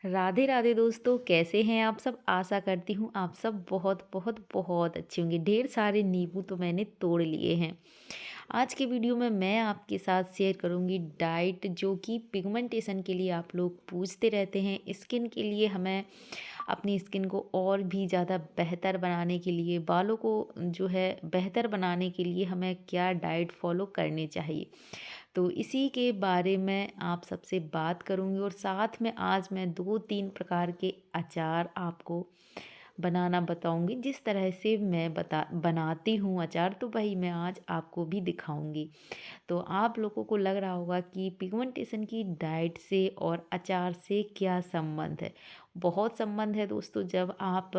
राधे राधे दोस्तों, कैसे हैं आप सब। आशा करती हूँ आप सब बहुत बहुत बहुत अच्छे होंगे। ढेर सारे नींबू तो मैंने तोड़ लिए हैं। आज के वीडियो में मैं आपके साथ शेयर करूँगी डाइट, जो कि पिगमेंटेशन के लिए आप लोग पूछते रहते हैं। स्किन के लिए हमें अपनी स्किन को और भी ज़्यादा बेहतर बनाने के लिए, बालों को जो है बेहतर बनाने के लिए हमें क्या डाइट फॉलो करनी चाहिए, तो इसी के बारे में आप सबसे बात करूँगी। और साथ में आज मैं 2-3 प्रकार के अचार आपको बनाना बताऊँगी। जिस तरह से मैं बनाती हूँ अचार, तो वही मैं आज आपको भी दिखाऊँगी। तो आप लोगों को लग रहा होगा कि पिगमेंटेशन की डाइट से और अचार से क्या संबंध है। बहुत संबंध है दोस्तों। जब आप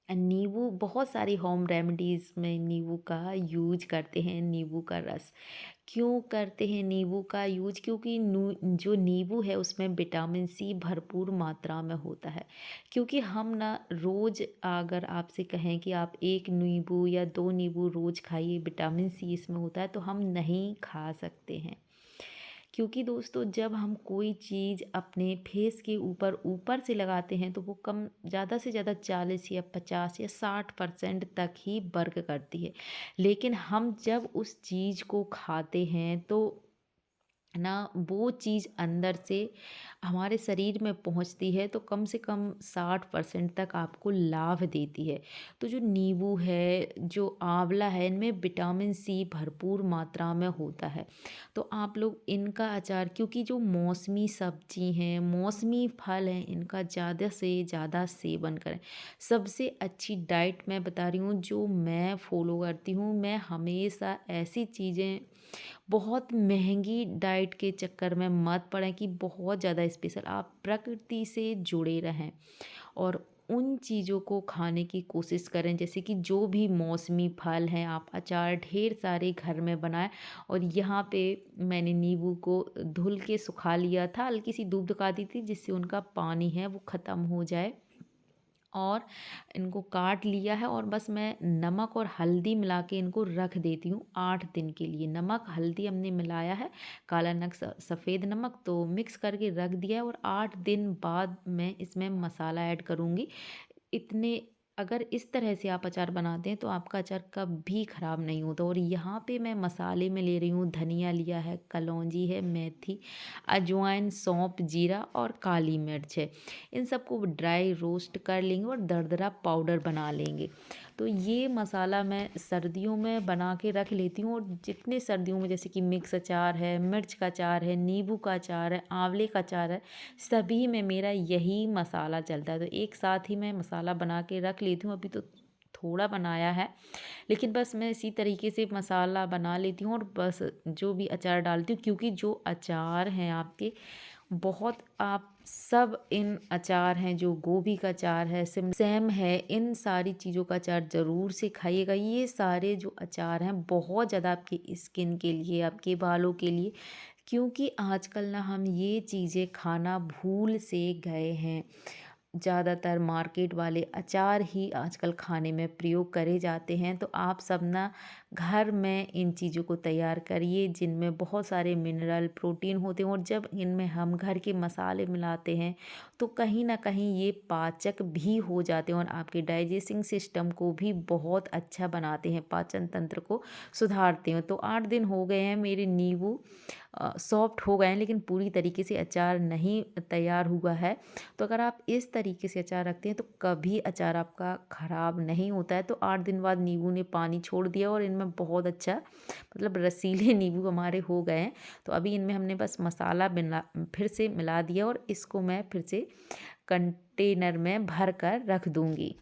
नींबू, बहुत सारी होम रेमेडीज़ में नींबू का यूज करते हैं। नींबू का रस क्यों करते हैं नींबू का यूज? क्योंकि जो नींबू है उसमें विटामिन सी भरपूर मात्रा में होता है। क्योंकि हम ना रोज़, अगर आपसे कहें कि आप एक नींबू या दो नींबू रोज़ खाइए, विटामिन सी इसमें होता है, तो हम नहीं खा सकते हैं। क्योंकि दोस्तों, जब हम कोई चीज़ अपने फेस के ऊपर ऊपर से लगाते हैं तो वो कम, ज़्यादा से ज़्यादा 40 या 50 या 60% तक ही वर्क करती है। लेकिन हम जब उस चीज़ को खाते हैं तो ना, वो चीज़ अंदर से हमारे शरीर में पहुंचती है तो कम से कम 60% तक आपको लाभ देती है। तो जो नींबू है, जो आंवला है, इनमें विटामिन सी भरपूर मात्रा में होता है। तो आप लोग इनका अचार, क्योंकि जो मौसमी सब्जी हैं, मौसमी फल हैं, इनका ज़्यादा से ज़्यादा सेवन करें। सबसे अच्छी डाइट मैं बता रही हूँ जो मैं फॉलो करती हूँ। मैं हमेशा ऐसी चीज़ें, बहुत महंगी डाइट के चक्कर में मत पड़ें कि बहुत ज़्यादा स्पेशल, आप प्रकृति से जुड़े रहें और उन चीज़ों को खाने की कोशिश करें। जैसे कि जो भी मौसमी फल हैं, आप अचार ढेर सारे घर में बनाएं। और यहाँ पे मैंने नींबू को धुल के सुखा लिया था, हल्की सी धूप दिखा दी थी जिससे उनका पानी है वो ख़त्म हो जाए। और इनको काट लिया है और बस मैं नमक और हल्दी मिला के इनको रख देती हूँ 8 दिन के लिए। नमक हल्दी हमने मिलाया है, काला नमक सफ़ेद नमक, तो मिक्स करके रख दिया है। और 8 दिन बाद मैं इसमें मसाला ऐड करूँगी। इतने, अगर इस तरह से आप अचार बनाते हैं तो आपका अचार कभी ख़राब नहीं होता। और यहाँ पे मैं मसाले में ले रही हूँ, धनिया लिया है, कलौंजी है, मेथी, अजवाइन, सौंफ, जीरा और काली मिर्च है। इन सबको ड्राई रोस्ट कर लेंगे और दरदरा पाउडर बना लेंगे। तो ये मसाला मैं सर्दियों में बना के रख लेती हूँ। और जितने सर्दियों में, जैसे कि मिक्स अचार है, मिर्च का अचार है, नींबू का अचार है, आंवले का अचार है, सभी में मेरा यही मसाला चलता है। तो एक साथ ही मैं मसाला बना के रख लेती हूँ। अभी तो थोड़ा बनाया है, लेकिन बस मैं इसी तरीके से मसाला बना लेती हूँ और बस जो भी अचार डालती हूँ। क्योंकि जो अचार हैं आपके, बहुत, आप सब इन अचार हैं, जो गोभी का अचार है, सेम है, इन सारी चीज़ों का अचार ज़रूर से खाइएगा। ये सारे जो अचार हैं बहुत ज़्यादा आपकी स्किन के लिए, आपके बालों के लिए, क्योंकि आजकल ना हम ये चीज़ें खाना भूल से गए हैं। ज़्यादातर मार्केट वाले अचार ही आजकल खाने में प्रयोग करे जाते हैं। तो आप सब ना घर में इन चीज़ों को तैयार करिए, जिनमें बहुत सारे मिनरल, प्रोटीन होते हैं। और जब इनमें हम घर के मसाले मिलाते हैं तो कहीं ना कहीं ये पाचक भी हो जाते हैं और आपके डाइजेस्टिंग सिस्टम को भी बहुत अच्छा बनाते हैं, पाचन तंत्र को सुधारते हैं। तो 8 दिन हो गए हैं, मेरे नींबू सॉफ्ट हो गए हैं, लेकिन पूरी तरीके से अचार नहीं तैयार हुआ है। तो अगर आप इस तरीके से अचार रखते हैं तो कभी अचार आपका ख़राब नहीं होता है। तो 8 दिन बाद नींबू ने पानी छोड़ दिया और इनमें बहुत अच्छा, मतलब रसीले नींबू हमारे हो गए हैं। तो अभी इनमें हमने बस मसाला फिर से मिला दिया और इसको मैं फिर से कंटेनर में भर कर रख दूँगी।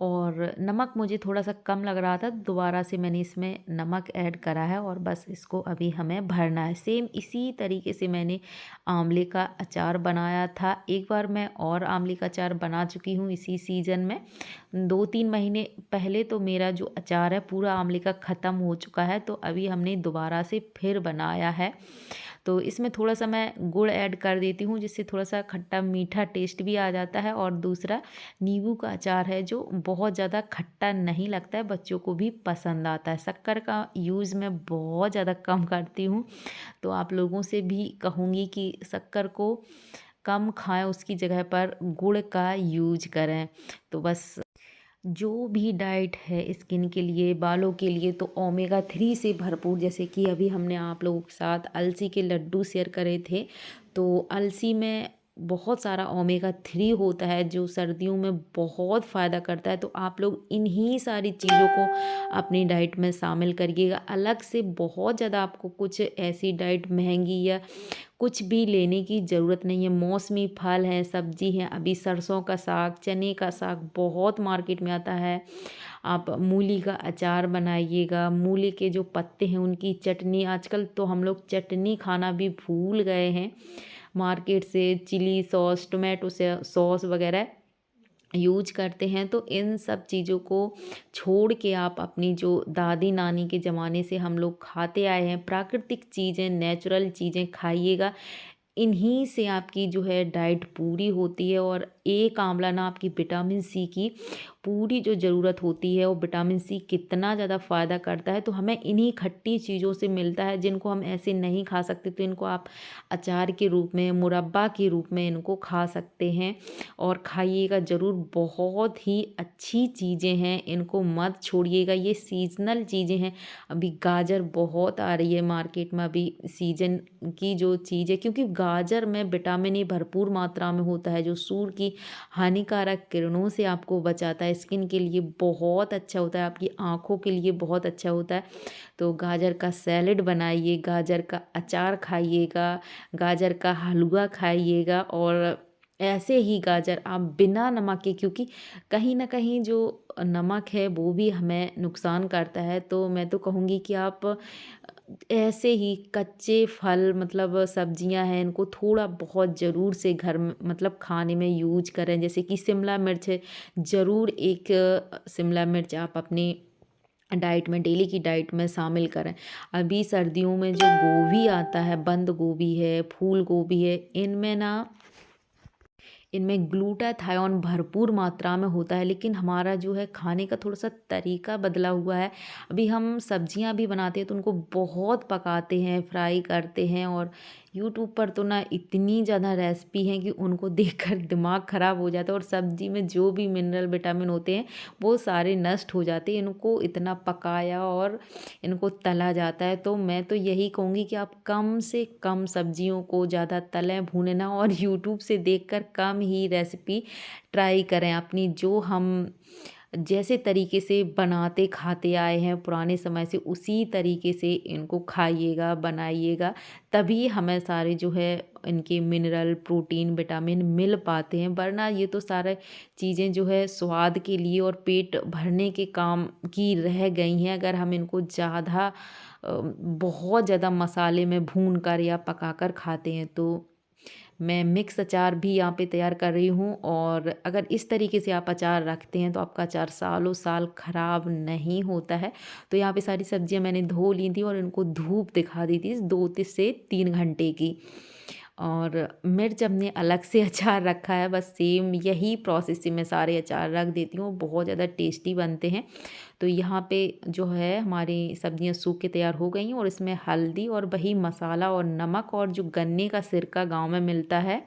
और नमक मुझे थोड़ा-सा कम लग रहा था, दोबारा से मैंने इसमें नमक ऐड करा है और बस इसको अभी हमें भरना है। सेम इसी तरीके से मैंने आंवले का अचार बनाया था। एक बार मैं और आंवले का अचार बना चुकी हूँ इसी सीज़न में। 2-3 महीने पहले तो मेरा जो अचार है पूरा आंवले का ख़त्म हो चुका है, तो अभी हमने दोबारा से फिर बनाया है। तो इसमें थोड़ा-सा मैं गुड़ ऐड कर देती हूँ, जिससे थोड़ा-सा खट्टा मीठा टेस्ट भी आ जाता है। और दूसरा, नींबू का अचार है जो बहुत ज़्यादा खट्टा नहीं लगता है, बच्चों को भी पसंद आता है। शक्कर का यूज़ मैं बहुत ज़्यादा कम करती हूँ, तो आप लोगों से भी कहूँगी कि शक्कर को कम खाएं, उसकी जगह पर गुड़ का यूज करें। तो बस जो भी डाइट है स्किन के लिए, बालों के लिए, तो ओमेगा 3 से भरपूर, जैसे कि अभी हमने आप लोगों के साथ अलसी के लड्डू शेयर करे थे। तो अलसी में बहुत सारा ओमेगा 3 होता है जो सर्दियों में बहुत फ़ायदा करता है। तो आप लोग इन्हीं सारी चीज़ों को अपनी डाइट में शामिल करिएगा। अलग से बहुत ज़्यादा आपको कुछ ऐसी डाइट महंगी या कुछ भी लेने की ज़रूरत नहीं है। मौसमी फल हैं, सब्जी हैं, अभी सरसों का साग, चने का साग बहुत मार्केट में आता है। आप मूली का अचार बनाइएगा, मूली के जो पत्ते हैं उनकी चटनी, आजकल तो हम लोग चटनी खाना भी भूल गए हैं। मार्केट से चिली सॉस, टोमेटो से सॉस वगैरह यूज करते हैं। तो इन सब चीज़ों को छोड़ के आप अपनी जो दादी नानी के ज़माने से हम लोग खाते आए हैं प्राकृतिक चीज़ें, नेचुरल चीज़ें खाइएगा। इन्हीं से आपकी जो है डाइट पूरी होती है। और एक आंवला ना आपकी विटामिन सी की पूरी जो ज़रूरत होती है, वो विटामिन सी कितना ज़्यादा फ़ायदा करता है, तो हमें इन्हीं खट्टी चीज़ों से मिलता है, जिनको हम ऐसे नहीं खा सकते। तो इनको आप अचार के रूप में, मुरब्बा के रूप में इनको खा सकते हैं और खाइएगा ज़रूर। बहुत ही अच्छी चीज़ें हैं, इनको मत छोड़िएगा। ये सीज़नल चीज़ें हैं। अभी गाजर बहुत आ रही है मार्केट में, अभी सीजन की जो चीज़ है, क्योंकि गाजर में विटामिन ए भरपूर मात्रा में होता है जो सूर्य की हानिकारक किरणों से आपको बचाता है। स्किन के लिए बहुत अच्छा होता है, आपकी आँखों के लिए बहुत अच्छा होता है। तो गाजर का सैलेड बनाइए, गाजर का अचार खाइएगा, गाजर का हलवा खाइएगा। और ऐसे ही गाजर आप बिना नमक के, क्योंकि कहीं न कहीं जो नमक है वो भी हमें नुकसान करता है। तो मैं तो कहूँगी कि आप ऐसे ही कच्चे फल, मतलब सब्जियां हैं, इनको थोड़ा बहुत ज़रूर से घर में मतलब खाने में यूज करें। जैसे कि शिमला मिर्च है, ज़रूर एक शिमला मिर्च आप अपनी डाइट में, डेली की डाइट में शामिल करें। अभी सर्दियों में जो गोभी आता है, बंद गोभी है, फूल गोभी है, इनमें ग्लूटाथायोन भरपूर मात्रा में होता है। लेकिन हमारा जो है खाने का थोड़ा-सा तरीका बदला हुआ है। अभी हम सब्जियां भी बनाते हैं तो उनको बहुत पकाते हैं, फ्राई करते हैं। और यूट्यूब पर तो ना इतनी ज़्यादा रेसिपी हैं कि उनको देखकर दिमाग ख़राब हो जाता है। और सब्जी में जो भी मिनरल, विटामिन होते हैं वो सारे नष्ट हो जाते हैं। इनको इतना पकाया और इनको तला जाता है। तो मैं तो यही कहूँगी कि आप कम से कम सब्जियों को ज़्यादा तलें, भूनें ना। और यूट्यूब से देखकर कम ही रेसिपी ट्राई करें। अपनी जो हम जैसे तरीके से बनाते खाते आए हैं पुराने समय से, उसी तरीके से इनको खाइएगा, बनाइएगा। तभी हमें सारे जो है इनके मिनरल, प्रोटीन, विटामिन मिल पाते हैं। वरना ये तो सारे चीज़ें जो है स्वाद के लिए और पेट भरने के काम की रह गई हैं। अगर हम इनको ज़्यादा बहुत ज़्यादा मसाले में भून कर या पका कर खाते हैं। तो मैं मिक्स अचार भी यहाँ पे तैयार कर रही हूँ। और अगर इस तरीके से आप अचार रखते हैं तो आपका अचार सालों साल खराब नहीं होता है। तो यहाँ पे सारी सब्जियाँ मैंने धो ली थी और इनको धूप दिखा दी थी 2 से 3 घंटे की। और मिर्च हमने अलग से अचार रखा है। बस सेम यही प्रोसेस से मैं सारे अचार रख देती हूँ, बहुत ज़्यादा टेस्टी बनते हैं। तो यहाँ पे जो है हमारी सब्जियाँ सूख के तैयार हो गई हैं। और इसमें हल्दी और वही मसाला और नमक और जो गन्ने का सिरका गाँव में मिलता है,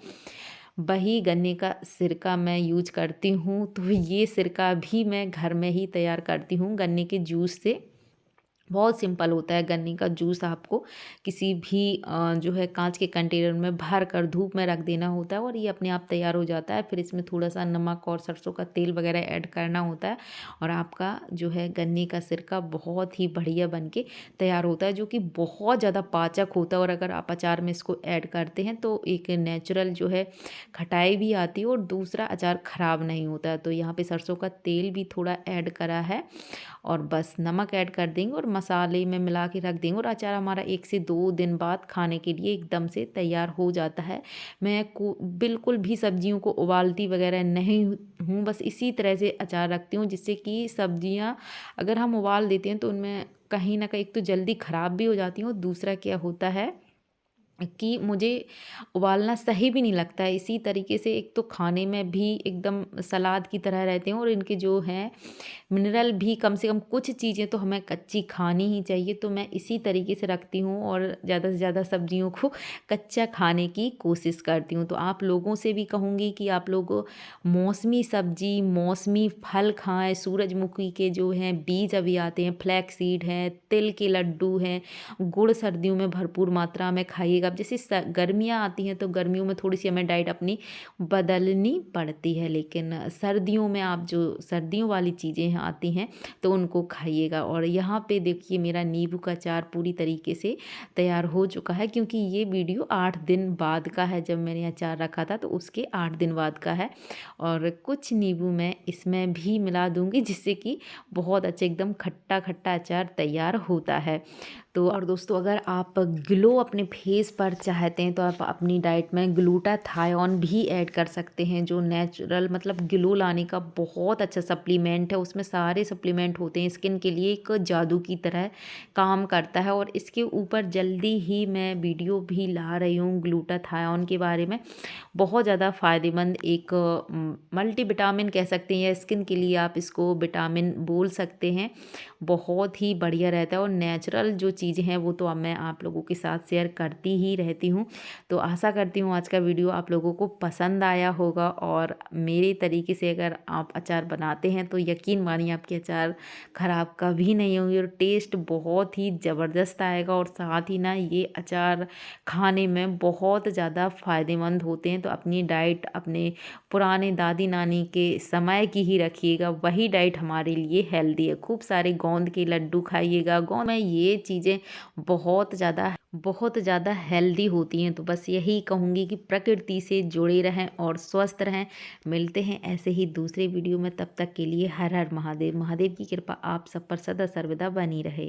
वही गन्ने का सिरका मैं यूज करती हूँ। तो ये सिरका भी मैं घर में ही तैयार करती हूँ गन्ने के जूस से। बहुत सिंपल होता है। गन्ने का जूस आपको किसी भी जो है कांच के कंटेनर में भर कर धूप में रख देना होता है और ये अपने आप तैयार हो जाता है। फिर इसमें थोड़ा सा नमक और सरसों का तेल वगैरह ऐड करना होता है और आपका जो है गन्ने का सिरका बहुत ही बढ़िया बन के तैयार होता है, जो कि बहुत ज़्यादा पाचक होता है। और अगर आप अचार में इसको ऐड करते हैं तो एक नेचुरल जो है खटाई भी आती है और दूसरा अचार ख़राब नहीं होता है। तो यहाँ पे सरसों का तेल भी थोड़ा ऐड करा है और बस नमक ऐड कर देंगे और मसाले में मिला के रख देंगे और अचार हमारा 1 से 2 दिन बाद खाने के लिए एकदम से तैयार हो जाता है। मैं बिल्कुल भी सब्जियों को उबालती वगैरह नहीं हूँ, बस इसी तरह से अचार रखती हूँ जिससे कि सब्जियाँ अगर हम उबाल देते हैं तो उनमें कहीं ना कहीं एक तो जल्दी ख़राब भी हो जाती हैं और दूसरा क्या होता है कि मुझे उबालना सही भी नहीं लगता है। इसी तरीके से एक तो खाने में भी एकदम सलाद की तरह रहते हैं, और इनके जो हैं मिनरल भी, कम से कम कुछ चीज़ें तो हमें कच्ची खानी ही चाहिए। तो मैं इसी तरीके से रखती हूँ और ज़्यादा से ज़्यादा सब्जियों को कच्चा खाने की कोशिश करती हूँ। तो आप लोगों से भी कहूँगी कि आप लोग मौसमी सब्जी, मौसमी फल खाएँ। सूरजमुखी के जो हैं बीज अभी आते हैं, फ्लैक्स सीड हैं, तिल के लड्डू हैं, गुड़ सर्दियों में भरपूर मात्रा में खाइएगा। अब जैसे गर्मियाँ आती हैं, तो गर्मियों में थोड़ी सी हमें डाइट अपनी बदलनी पड़ती है, लेकिन सर्दियों में आप जो सर्दियों वाली चीज़ें आती हैं तो उनको खाइएगा। और यहाँ पे देखिए मेरा नींबू का अचार पूरी तरीके से तैयार हो चुका है, क्योंकि ये वीडियो 8 दिन बाद का है। जब मैंने अचार रखा था तो उसके 8 दिन बाद का है। और कुछ नींबू मैं इसमें भी मिला दूँगी, जिससे कि बहुत अच्छा एकदम खट्टा खट्टा अचार तैयार होता है। तो और दोस्तों, अगर आप ग्लो अपने फेस पर चाहते हैं तो आप अपनी डाइट में ग्लूटाथायोन भी ऐड कर सकते हैं, जो नेचुरल मतलब ग्लो लाने का बहुत अच्छा सप्लीमेंट है। उसमें सारे सप्लीमेंट होते हैं, स्किन के लिए एक जादू की तरह काम करता है। और इसके ऊपर जल्दी ही मैं वीडियो भी ला रही हूँ ग्लूटाथायोन के बारे में। बहुत ज़्यादा फ़ायदेमंद एक मल्टीविटामिन कह सकते हैं, या स्किन के लिए आप इसको विटामिन बोल सकते हैं। बहुत ही बढ़िया रहता है, और नेचुरल जो चीज़ें हैं वो तो अब मैं आप लोगों के साथ शेयर करती ही रहती हूँ। तो आशा करती हूँ आज का वीडियो आप लोगों को पसंद आया होगा, और मेरे तरीके से अगर आप अचार बनाते हैं तो यकीन मानिए आपके अचार ख़राब कभी नहीं होंगे, और टेस्ट बहुत ही ज़बरदस्त आएगा। और साथ ही ना ये अचार खाने में बहुत ज़्यादा फ़ायदेमंद होते हैं। तो अपनी डाइट अपने पुराने दादी नानी के समय की ही रखिएगा, वही डाइट हमारे लिए हेल्दी है। खूब सारे गोंद के लड्डू खाइएगा, गोंद में ये चीज़ें बहुत ज़्यादा हेल्दी होती हैं। तो बस यही कहूँगी कि प्रकृति से जुड़े रहें और स्वस्थ रहें। मिलते हैं ऐसे ही दूसरे वीडियो में, तब तक के लिए हर हर महादेव। महादेव की कृपा आप सब पर सदा सर्वदा बनी रहे।